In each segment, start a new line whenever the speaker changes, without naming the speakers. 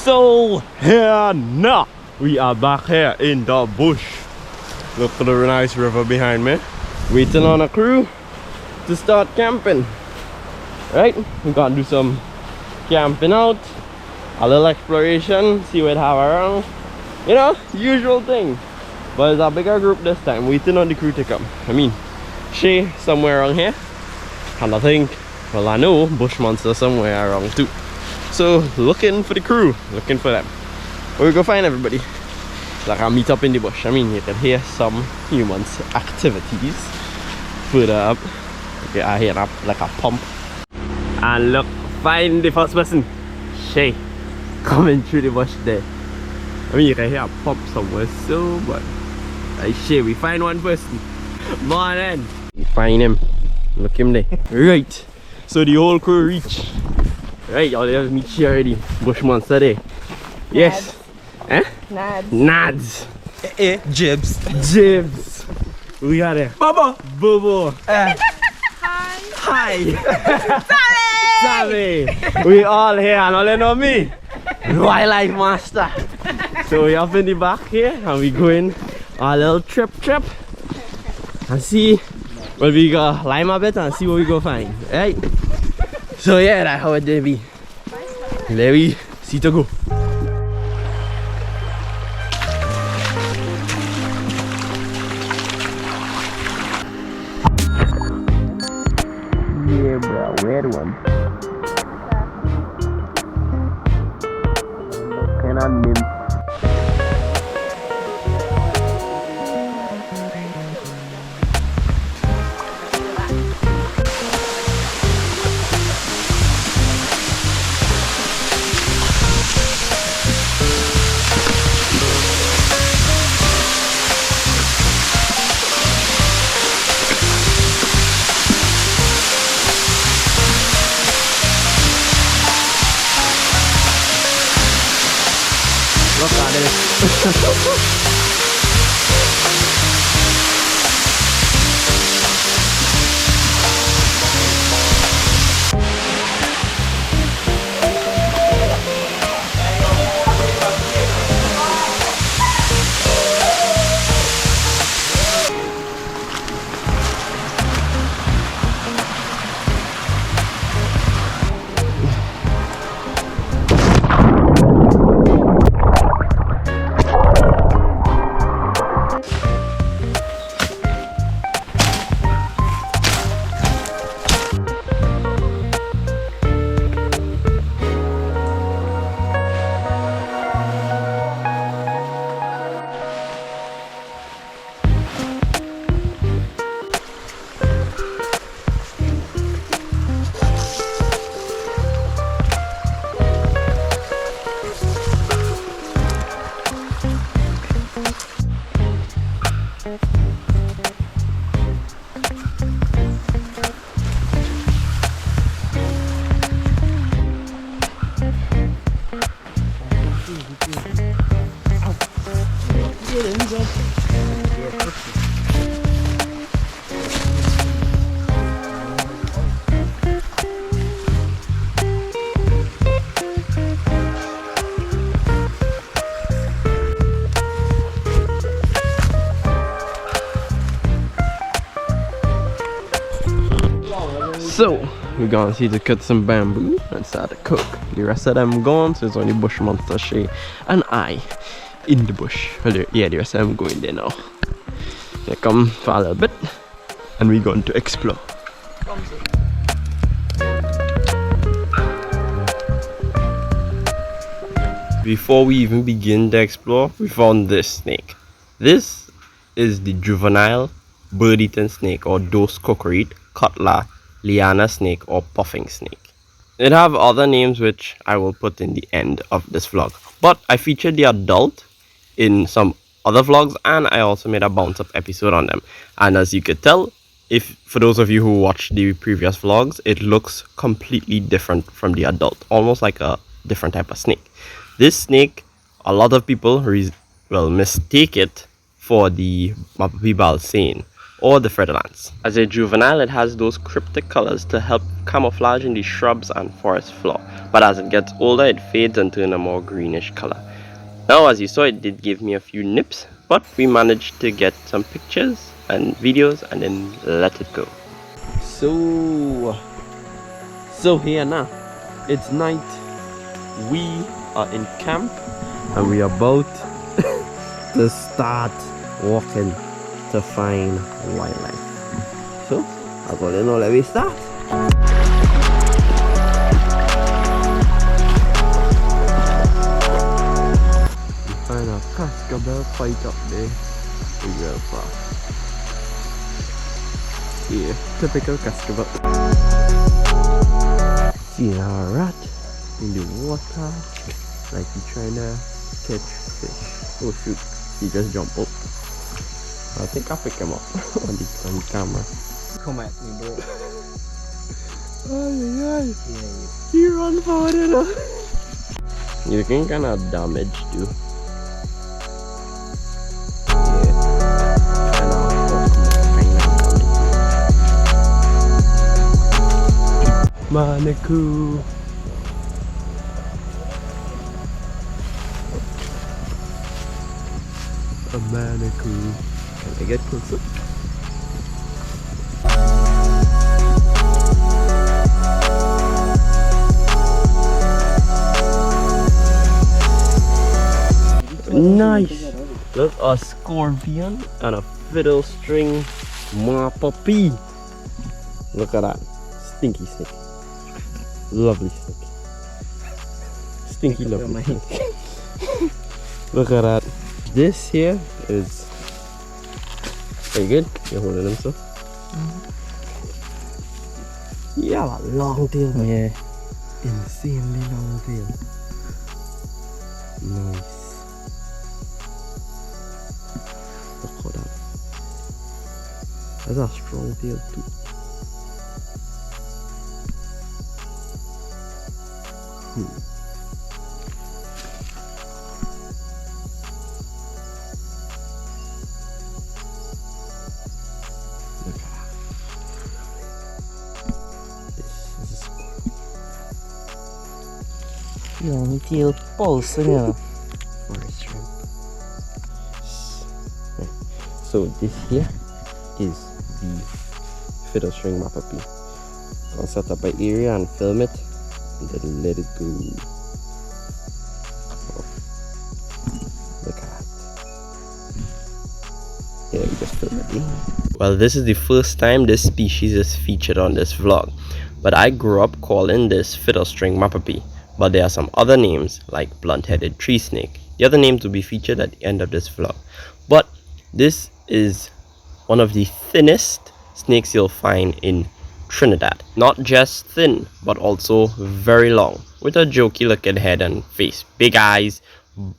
So here now we are back here in the bush. Look at the nice river behind me. Waiting on a crew to start camping. Right? We gotta do some camping out, a little exploration, see what we have around. You know, usual thing. But it's a bigger group this time, waiting on the crew to come. I mean, Shay somewhere around here. And I think, well, I know Bush Monster somewhere around too. So looking for the crew, looking for them. Where we go find everybody? Like I'll meet up in the bush. I mean, you can hear some humans' activities further up. Okay, I hear up like a pump. And look, find the first person. Shay, coming through the bush there. I mean, you can hear a pump somewhere. So, but Shay, we find one person. Morning. We find him. Look him there. Right. So the whole crew reach. Right, y'all have meet here already. Bush Monster there. Yes. Eh?
Nads.
Nads.
Jibs.
Jibs. We got there.
Bubba.
Bobo.
Hi.
Sammy. We all here and all you know me. Wildlife master. So we up in the back here and we going a little trip and see. Well, we go climb a bit and see what we go find. Right? So yeah, that's how it did be. There we see to go. Yeah, bro, weird one. Can I name? Look at this. So, we're gonna see to cut some bamboo and start to cook. The rest of them gone, so it's only Bush Monster, Shay, and I in the bush. Well, yeah, the rest of them going there now. They come for a little bit, and we're going to explore. Before we even begin to explore, we found this snake. This is the juvenile bird-eating snake, or dos cocorite, cutla, liana snake, or puffing snake. It have other names which I will put in the end of this vlog, but I featured the adult in some other vlogs, and I also made a bounce up episode on them. And as you could tell, if for those of you who watched the previous vlogs, it looks completely different from the adult, almost like a different type of snake. This snake, a lot of people mistake it for the Mapapi balsane, or the Fredolans. As a juvenile, it has those cryptic colors to help camouflage in the shrubs and forest floor, but as it gets older, it fades into a more greenish color. Now, as you saw, it did give me a few nips, but we managed to get some pictures and videos and then let it go. So here now, it's night. We are in camp and we are about to start walking to find wildlife. So, I'll go in, let me start. We find a cascabel fight up there. Real fast. Yeah, typical cascabel. See a rat in the water, like he trying to catch fish. Oh shoot, he just jumped up. I think I'll pick him up on the camera.
Come at me, bro.
Ay. He run forward enough. You can kind of damage too. Manaku. A manaku. Can I get closer? Nice. Look, a scorpion and a fiddle string mapapi. Look at that. Stinky snake. Lovely snake. Stinky lovely snake. Look at that. This here is... Are you good? You're holding him so? Yeah, a long tail.
Yeah.
Insanely long tail. Nice. Look at that. That's a strong tail too. Look at that. This is a scorpion.
Long tail pulsing, yeah.
Forest shrimp. So this here is the fiddle string mapapi. I'll set up an area and film it and then let it go. Oh. Look at that. Yeah, we just film it. Well, this is the first time this species is featured on this vlog, but I grew up calling this fiddle string mapapi. But there are some other names like blunt-headed tree snake. The other names will be featured at the end of this vlog. But this is one of the thinnest snakes you'll find in Trinidad. Not just thin, but also very long, with a jokey looking head and face. Big eyes,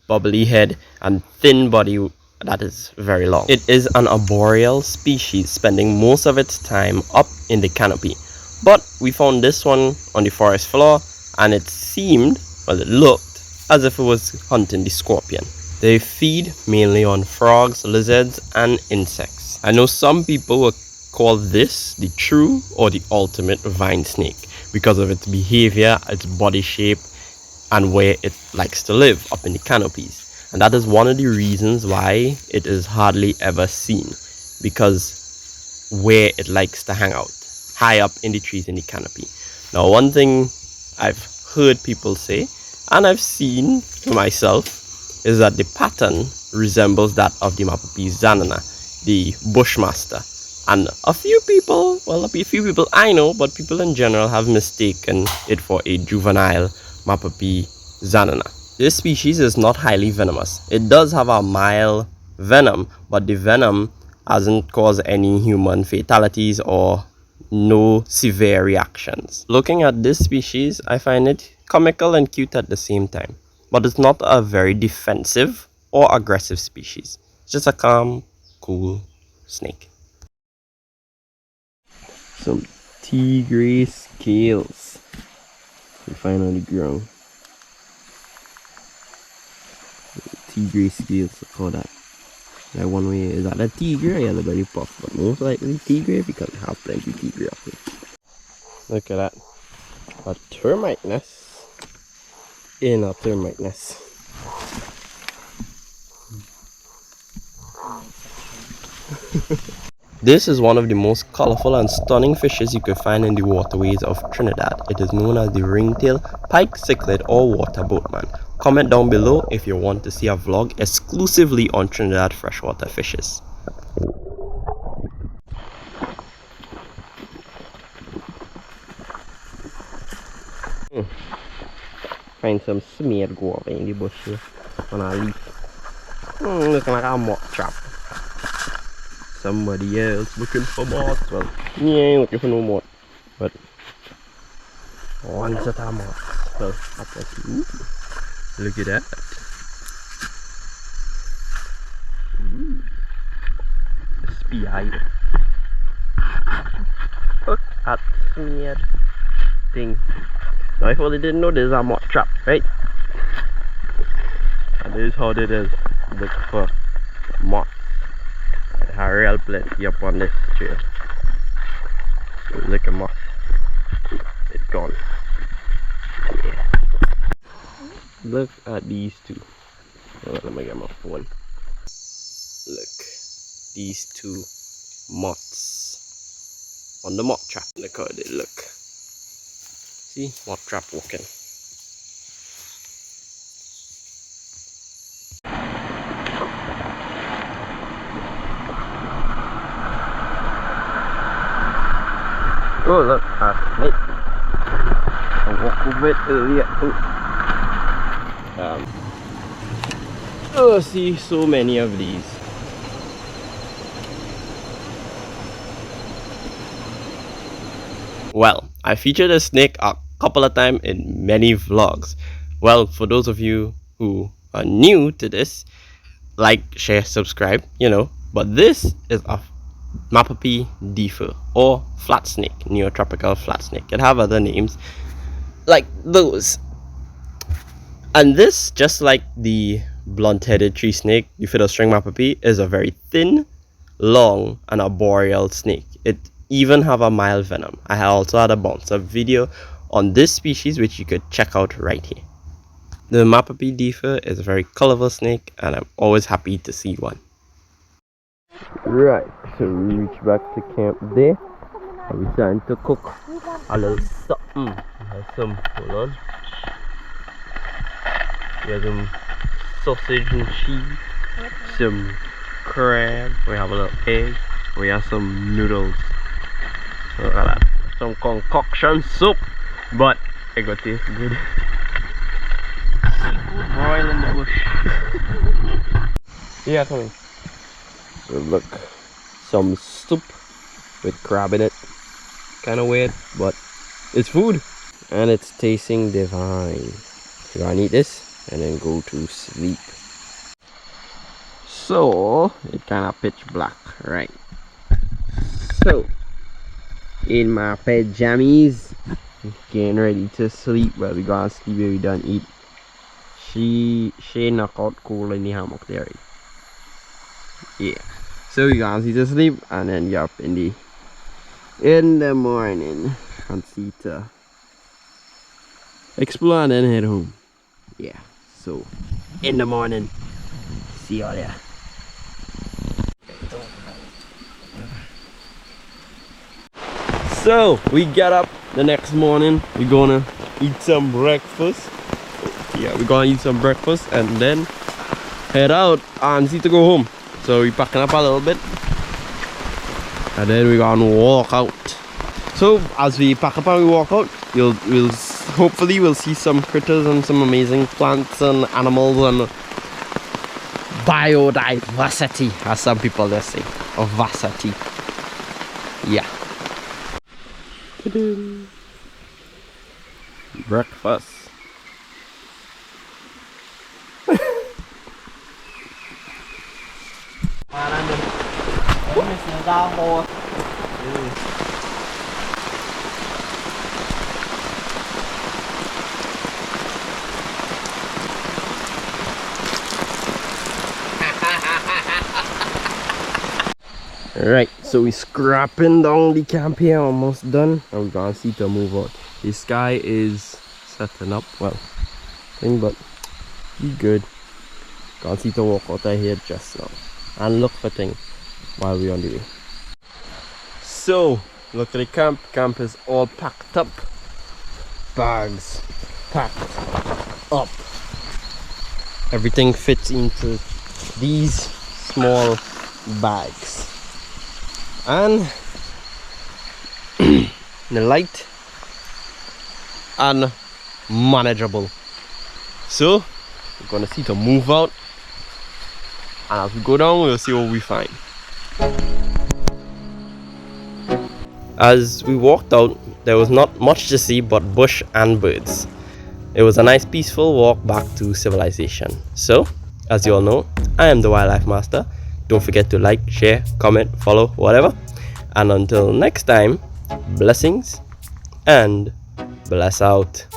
bubbly head, and thin body that is very long. It is an arboreal species, spending most of its time up in the canopy. But we found this one on the forest floor, and it seemed, well, it looked as if it was hunting the scorpion. They feed mainly on frogs, lizards, and insects. I know some people will call this the true or the ultimate vine snake because of its behavior, its body shape, and where it likes to live up in the canopies. And that is one of the reasons why it is hardly ever seen, because where it likes to hang out, high up in the trees in the canopy. Now, one thing I've heard people say, and I've seen myself, is that the pattern resembles that of the mapapi zanana, the bushmaster. And a few people I know, but people in general have mistaken it for a juvenile mapapi zanana. This species is not highly venomous. It does have a mild venom, but the venom hasn't caused any human fatalities or no severe reactions. Looking at this species, I find it comical and cute at the same time, but it's not a very defensive or aggressive species. It's just a calm, cool snake. Some tea-gray scales we find on the ground. Tea-gray scales, look at that. Like one way is that a tigre or yellow belly puff, but most likely tigre because we have plenty tigre up here. Look at that. A termite nest in a termite nest. This is one of the most colorful and stunning fishes you could find in the waterways of Trinidad. It is known as the ringtail, pike, cichlid, or water boatman. Comment down below if you want to see a vlog exclusively on Trinidad freshwater fishes. Find some smeared guava in the bush here on a leaf. Looking like a moth trap. Somebody else looking for moths. Well, he ain't looking for no moth, but one set of moths. Well, ooh, look at that. Ooh, spider. Look at smeared thing. Now, if only didn't know there's a moth trap, right? And this is how it is. Look for moths. There are real plenty up on this trail. So look at moth. It's gone. Yeah. Look at these two. Oh, let me get my phone. Look. These two moths on the moth trap. Look how they look. See? Moth trap walking. Oh, look, a snake. I walked over it earlier. Oh, see, so many of these. Well, I featured a snake a couple of times in many vlogs. Well, for those of you who are new to this, like, share, subscribe, you know. But this is a Mapapy defer or flat snake, neotropical flat snake. It have other names like those. And this, just like the blunt-headed tree snake, the fiddle string Mapapy, is a very thin, long, and arboreal snake. It even have a mild venom. I also had a bouncer video on this species which you could check out right here. The Mapapy defer is a very colorful snake and I'm always happy to see one. Right, so we reach back to camp there and we're starting to cook a little something. We have some, hold on. We have some sausage and cheese, some crab, we have a little egg, we have some noodles. Look at that, some concoction soup, but it gonna taste good. Seafood broil in the bush. Yeah, coming. So look, some soup with crab in it. Kind of weird, but it's food and it's tasting divine. So I eat this and then go to sleep. So it kind of pitch black, right? So in my pajamas, getting ready to sleep. Well, we gonna sleep when we done eat. She knock out cold in the hammock there. Yeah. So we gonna see to sleep and then get up in the morning and see to explore and then head home. Yeah. So in the morning, see y'all there. So we get up the next morning. We're gonna eat some breakfast. Yeah, we're gonna eat some breakfast and then head out and see to go home. So we're packing up a little bit and then we're gonna walk out. So as we pack up and we walk out, hopefully we'll see some critters and some amazing plants and animals and biodiversity, as some people they say, or vasity. Yeah. Breakfast. Alright, so we scrapping down the camp here, almost done. And we're gonna see to move out. The sky is setting up, well, but be good. Gonna see to walk out of here just now and look for things while we're on the way. So, look at the camp. Camp is all packed up. Bags packed up. Everything fits into these small bags. And the light and manageable. So we're gonna see to move out, and as we go down we'll see what we find. As we walked out, there was not much to see but bush and birds. It was a nice peaceful walk back to civilization. So, as you all know, I am the Wildlife Master. Don't forget to like, share, comment, follow, whatever. And until next time, blessings and bless out.